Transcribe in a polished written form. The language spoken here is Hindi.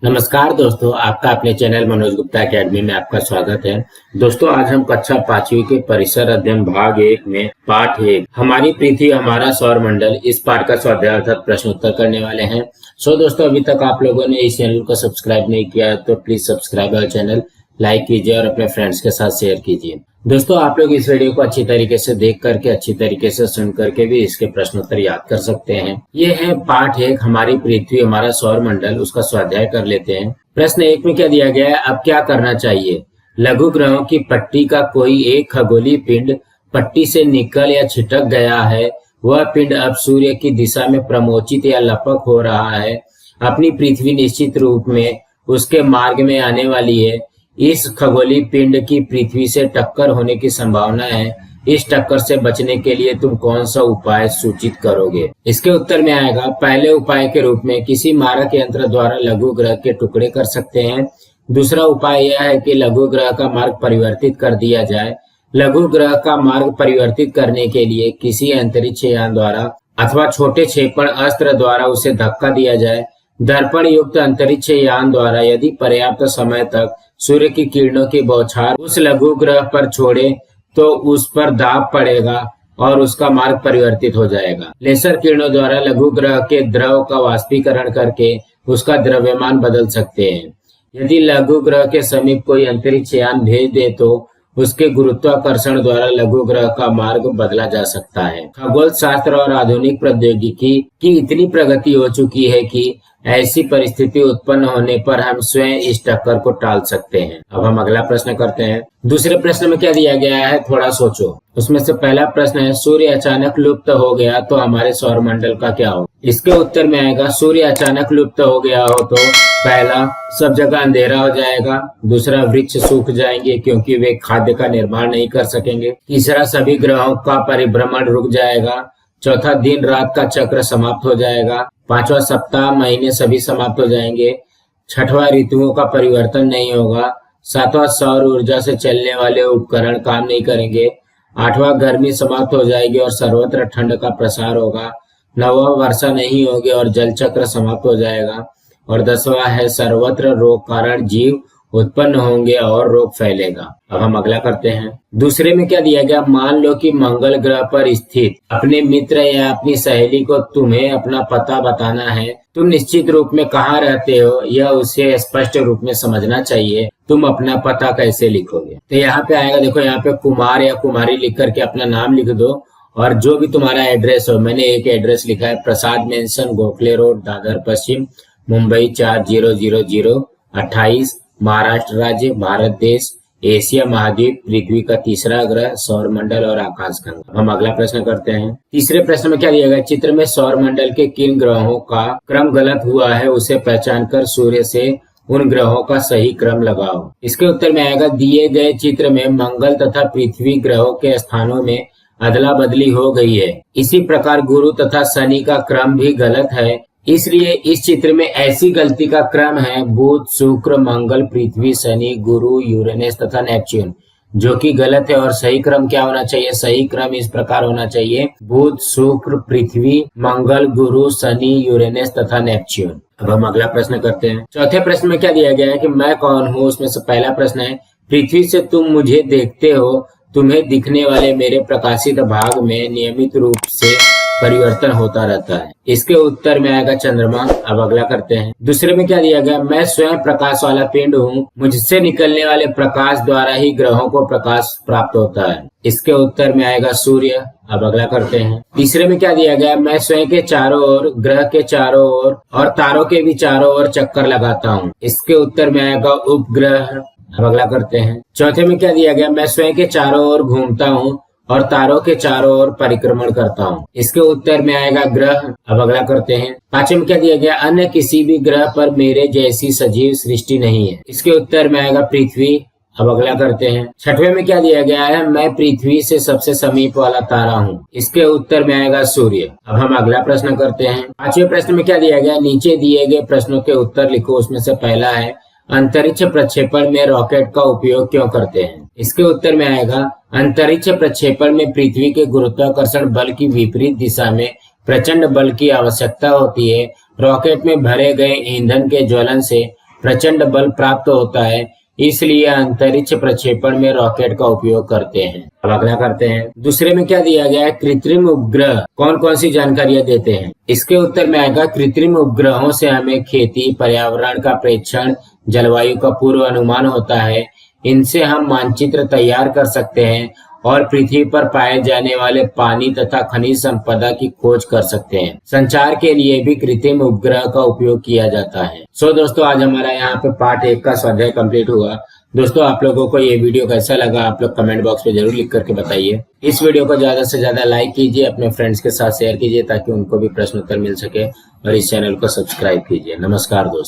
नमस्कार दोस्तों, आपका अपने चैनल मनोज गुप्ता एकेडमी में आपका स्वागत है। दोस्तों, आज हम कक्षा 5वीं के परिसर अध्ययन भाग 1 में पाठ 1 हमारी पृथ्वी हमारा सौर मंडल इस पाठ का स्वाध्याय अर्थात प्रश्न उत्तर करने वाले हैं। दोस्तों, अभी तक आप लोगों ने इस चैनल को सब्सक्राइब नहीं किया है तो please subscribe our channel, like कीजिए और अपने फ्रेंड्स के साथ शेयर कीजिए। दोस्तों, आप लोग इस वीडियो को अच्छी तरीके से देख करके, अच्छी तरीके से सुन करके भी इसके प्रश्न उत्तर याद कर सकते हैं। ये है पाठ 1 हमारी पृथ्वी हमारा सौर मंडल, उसका स्वाध्याय कर लेते हैं। प्रश्न 1 में क्या दिया गया है, अब क्या करना चाहिए। लघु ग्रहों की पट्टी का कोई एक खगोलीय पिंड पट्टी से निकल या छिटक गया है। वह पिंड अब सूर्य की दिशा में प्रमोचित या लपक हो रहा है। अपनी पृथ्वी निश्चित रूप में उसके मार्ग में आने वाली है। इस खगोलीय पिंड की पृथ्वी से टक्कर होने की संभावना है। इस टक्कर से बचने के लिए तुम कौन सा उपाय सूचित करोगे। इसके उत्तर में आएगा, पहले उपाय के रूप में किसी मारक यंत्र द्वारा लघु ग्रह के टुकड़े कर सकते हैं। दूसरा उपाय यह है कि लघु ग्रह का मार्ग परिवर्तित कर दिया जाए। लघु ग्रह का मार्ग परिवर्तित करने के लिए किसी अंतरिक्ष यान द्वारा अथवा छोटे क्षेपण अस्त्र द्वारा उसे धक्का दिया जाए। दर्पण युक्त अंतरिक्ष यान द्वारा यदि पर्याप्त समय तक सूर्य की किरणों की बौछार उस लघु ग्रह पर छोड़े तो उस पर दाब पड़ेगा और उसका मार्ग परिवर्तित हो जाएगा। लेसर किरणों द्वारा लघु ग्रह के द्रव का वाष्पीकरण करके उसका द्रव्यमान बदल सकते हैं। यदि लघु ग्रह के समीप कोई अंतरिक्ष यान भेज दे तो उसके गुरुत्वाकर्षण द्वारा लघु ग्रह का मार्ग बदला जा सकता है। खगोल शास्त्र और आधुनिक प्रौद्योगिकी की इतनी प्रगति हो चुकी है कि ऐसी परिस्थिति उत्पन्न होने पर हम स्वयं इस टक्कर को टाल सकते हैं। अब हम अगला प्रश्न करते हैं। दूसरे प्रश्न में क्या दिया गया है, थोड़ा सोचो। उसमें से पहला प्रश्न है, सूर्य अचानक लुप्त हो गया तो हमारे सौर मंडल का क्या हो। इसके उत्तर में आएगा, सूर्य अचानक लुप्त हो गया हो तो पहला, सब जगह अंधेरा हो जाएगा। दूसरा, वृक्ष सूख जाएंगे क्योंकि वे खाद्य का निर्माण नहीं कर सकेंगे। तीसरा, सभी ग्रहों का परिभ्रमण रुक जाएगा। चौथा, दिन रात का चक्र समाप्त हो जाएगा। पांचवा, सप्ताह महीने सभी समाप्त हो जाएंगे। छठवां, ऋतुओं का परिवर्तन नहीं होगा। सातवां, सौर ऊर्जा से चलने वाले उपकरण काम नहीं करेंगे। आठवां, गर्मी समाप्त हो जाएगी और सर्वत्र ठंड का प्रसार होगा। नौवां, वर्षा नहीं होगी और जल चक्र समाप्त हो जाएगा। और 10वां है, सर्वत्र रोग कारण जीव उत्पन्न होंगे और रोग फैलेगा। अब हम अगला करते हैं। दूसरे में क्या दिया गया, मान लो कि मंगल ग्रह पर स्थित अपने मित्र या अपनी सहेली को तुम्हें अपना पता बताना है। तुम निश्चित रूप में कहाँ रहते हो यह उसे स्पष्ट रूप में समझना चाहिए। तुम अपना पता कैसे लिखोगे। तो यहाँ पे आएगा, देखो यहाँ पे कुमार या कुमारी लिख करके अपना नाम लिख दो और जो भी तुम्हारा एड्रेस हो। मैंने एक एड्रेस लिखा है, प्रसाद मेंशन, गोखले रोड, दादर पश्चिम, मुंबई 400028, महाराष्ट्र राज्य, भारत देश, एशिया महाद्वीप, पृथ्वी का तीसरा ग्रह, सौर मंडल और आकाशगंगा। हम अगला प्रश्न करते हैं। तीसरे प्रश्न में क्या दिया गया, चित्र में सौर मंडल के किन ग्रहों का क्रम गलत हुआ है उसे पहचान कर सूर्य से उन ग्रहों का सही क्रम लगाओ। इसके उत्तर में आएगा, दिए गए चित्र में मंगल तथा पृथ्वी ग्रहों के स्थानों में अदला बदली हो गई है। इसी प्रकार गुरु तथा शनि का क्रम भी गलत है। इसलिए इस चित्र में ऐसी गलती का क्रम है, बुध, शुक्र, मंगल, पृथ्वी, शनि, गुरु, यूरेनस तथा नेपच्यून, जो कि गलत है। और सही क्रम क्या होना चाहिए, सही क्रम इस प्रकार होना चाहिए, बुध, शुक्र, पृथ्वी, मंगल, गुरु, शनि, यूरेनस तथा नेपच्यून। अब हम अगला प्रश्न करते हैं। चौथे प्रश्न में क्या दिया गया है कि मैं कौन हूँ। उसमें से पहला प्रश्न है, पृथ्वी से तुम मुझे देखते हो। तुम्हें दिखने वाले मेरे प्रकाशित भाग में नियमित रूप से परिवर्तन होता रहता है। इसके उत्तर में आएगा चंद्रमा। अब अगला करते हैं। दूसरे में क्या दिया गया, मैं स्वयं प्रकाश वाला पिंड हूँ। मुझसे निकलने वाले प्रकाश द्वारा ही ग्रहों को प्रकाश प्राप्त होता है। इसके उत्तर में आएगा सूर्य। अब अगला करते हैं। तीसरे में क्या दिया गया, मैं स्वयं के चारों ओर, ग्रह के चारों ओर और तारों के भी चारों ओर चक्कर लगाता हूँ। इसके उत्तर में आएगा उपग्रह। अब अगला करते हैं। चौथे में क्या दिया गया, मैं स्वयं के चारों ओर घूमता हूँ और तारों के चारों ओर परिक्रमण करता हूँ। इसके उत्तर में आएगा ग्रह। अब अगला करते हैं। पांचवें में क्या दिया गया, अन्य किसी भी ग्रह पर मेरे जैसी सजीव सृष्टि नहीं है। इसके उत्तर में आएगा पृथ्वी। अब अगला करते हैं। छठवें में क्या दिया गया है, मैं पृथ्वी से सबसे समीप वाला तारा हूँ। इसके उत्तर में आएगा सूर्य। अब हम अगला प्रश्न करते हैं। पांचवें प्रश्न में क्या दिया गया, नीचे दिए गए प्रश्नों के उत्तर लिखो। उसमें से पहला है, अंतरिक्ष प्रक्षेपण में रॉकेट का उपयोग क्यों करते हैं। इसके उत्तर में आएगा, अंतरिक्ष प्रक्षेपण में पृथ्वी के गुरुत्वाकर्षण बल की विपरीत दिशा में प्रचंड बल की आवश्यकता होती है। रॉकेट में भरे गए ईंधन के ज्वलन से प्रचंड बल प्राप्त होता है, इसलिए अंतरिक्ष प्रक्षेपण में रॉकेट का उपयोग करते हैं। अब अगला करते हैं, दूसरे में क्या दिया गया है, कृत्रिम उपग्रह कौन कौन सी जानकारियां देते हैं। इसके उत्तर में आएगा, कृत्रिम उपग्रहों से हमें खेती, पर्यावरण का प्रेक्षण, जलवायु का पूर्व अनुमान होता है। इनसे हम मानचित्र तैयार कर सकते हैं और पृथ्वी पर पाए जाने वाले पानी तथा खनिज संपदा की खोज कर सकते हैं। संचार के लिए भी कृत्रिम उपग्रह का उपयोग किया जाता है। दोस्तों, आज हमारा यहाँ पे पार्ट 1 का स्वाध्याय कंप्लीट हुआ। दोस्तों, आप लोगों को ये वीडियो कैसा लगा आप लोग कमेंट बॉक्स में जरूर लिख करके बताइए। इस वीडियो को ज्यादा से ज्यादा लाइक कीजिए, अपने फ्रेंड्स के साथ शेयर कीजिए ताकि उनको भी प्रश्न उत्तर मिल सके, और इस चैनल को सब्सक्राइब कीजिए। नमस्कार दोस्तों।